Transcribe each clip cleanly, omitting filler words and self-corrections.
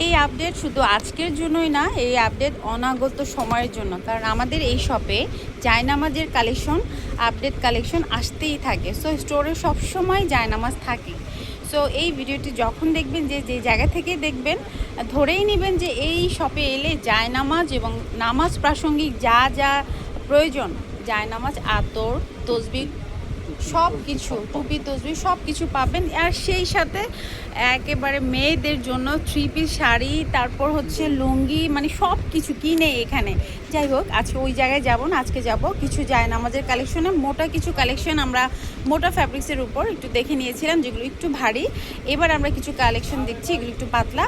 এই আপডেট শুধু আজকের জন্যই না, এই আপডেট অনাগত সময়ের জন্য। কারণ আমাদের এই শপে জায়নামাজের কালেকশন, আপডেট কালেকশন আসতেই থাকে। সো স্টোরে সবসময় জায়নামাজ থাকে। সো এই ভিডিওটি যখন দেখবেন, যে যে জায়গা থেকে দেখবেন, ধরেই নেবেন যে এই শপে এলে জায়নামাজ এবং নামাজ প্রাসঙ্গিক যা যা প্রয়োজন, জায়নামাজ, আতর, তসবিহ, সব কিছু, টুপি, তসবিহ সব কিছু পাবেন। আর সেই সাথে একেবারে মেয়েদের জন্য থ্রি পিস শাড়ি, তারপর হচ্ছে লুঙ্গি, মানে সব কিছু কিনে এখানে। যাই হোক, আজকে ওই জায়গায় যাব না, আজকে যাব কিছু জায়নামাজের কালেকশনে। মোটা কিছু কালেকশন আমরা মোটা ফ্যাব্রিক্সের উপর একটু দেখে নিয়েছিলাম, যেগুলো একটু ভারী। এবার আমরা কিছু কালেকশন দেখছি, এগুলো একটু পাতলা।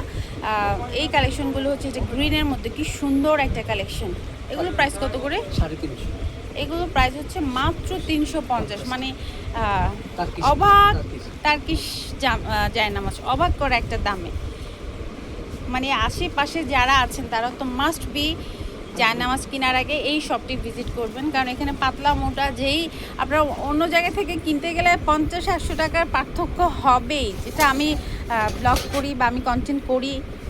এই কালেকশনগুলো হচ্ছে এটা গ্রিনের মধ্যে, কি সুন্দর একটা কালেকশন। এগুলো প্রাইস কত করে? 350। এগুলো প্রাইস হচ্ছে মাত্র 350। মানে অবাক, টার্কিশ জায়নামাজ, অবাক করা একটা দামে। মানে আশেপাশে যারা আছেন তারা তো মাস্ট বি জায়নামাজ কেনার আগে এই শপটি ভিজিট করবেন। কারণ এখানে পাতলা মোটা যেই আপনারা অন্য জায়গা থেকে কিনতে গেলে 50-100 টাকার পার্থক্য হবেই। যেটা আমি ব্লগ করি বা আমি কন্টেন্ট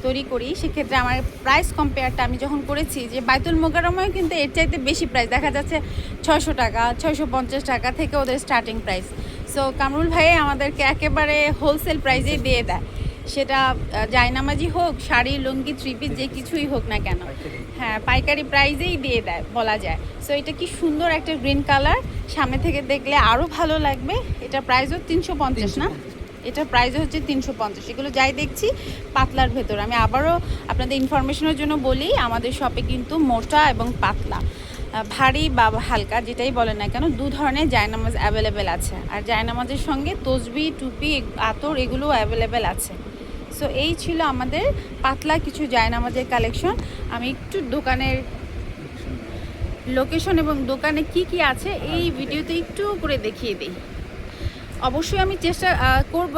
তৈরি করি, সেক্ষেত্রে আমার প্রাইস কম্পেয়ারটা আমি যখন করেছি, যে বাইতুল মোকাররমায় কিন্তু এর চাইতে বেশি প্রাইস দেখা যাচ্ছে, 600 টাকা, 650 টাকা থেকে ওদের স্টার্টিং প্রাইস। সো কামরুল ভাই আমাদেরকে একেবারে হোলসেল প্রাইসেই দিয়ে দেয়, সেটা জায়নামাজি হোক, শাড়ি, লুঙ্গি, থ্রি পিস, যে কিছুই হোক না কেন, হ্যাঁ পাইকারি প্রাইজেই দিয়ে দেয় বলা যায়। সো এটা কি সুন্দর একটা গ্রিন কালার, সামনে থেকে দেখলে আরও ভালো লাগবে। এটা প্রাইসও 350 না? এটার প্রাইস হচ্ছে 350। এগুলো যাই দেখছি পাতলার ভেতর। আমি আবারও আপনাদের ইনফরমেশনের জন্য বলি, আমাদের শপে কিন্তু মোটা এবং পাতলা, ভারী বা হালকা যেটাই বলেন না কেন, দু ধরনের জায়নামাজ অ্যাভেলেবেল আছে। আর জায়নামাজের সঙ্গে তসবি, টুপি, আতর এগুলোও অ্যাভেলেবেল আছে। সো এই ছিল আমাদের পাতলা কিছু জায়নামাজের কালেকশন। আমি একটু দোকানের লোকেশন এবং দোকানে কি কি আছে এই ভিডিওতে একটু করে দেখিয়ে দিই। অবশ্যই আমি চেষ্টা করব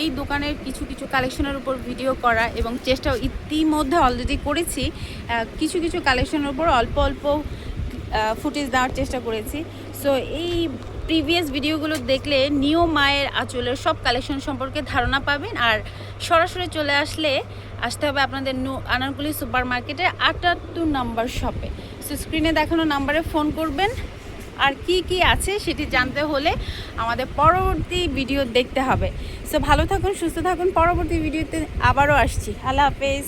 এই দোকানের কিছু কিছু কালেকশনের উপর ভিডিও করা, এবং চেষ্টা ইতিমধ্যে অলরেডি করেছি। কিছু কিছু কালেকশনের উপর অল্প অল্প ফুটেজ দেওয়ার চেষ্টা করেছি। সো এই প্রিভিয়াস ভিডিওগুলো দেখলে নিউ মায়ের আঁচলের সব কালেকশন সম্পর্কে ধারণা পাবেন। আর সরাসরি চলে আসতে হবে আপনাদের আনারকুলি সুপার মার্কেটের 78 নম্বর শপে। সো স্ক্রিনে দেখানো নাম্বারে ফোন করবেন। আর কি কি আছে সেটি জানতে হলে আমাদের পরবর্তী ভিডিও দেখতে হবে। সো ভালো থাকুন, সুস্থ থাকুন, পরবর্তী ভিডিওতে আবারও আসছি। আল্লাহ হাফেজ।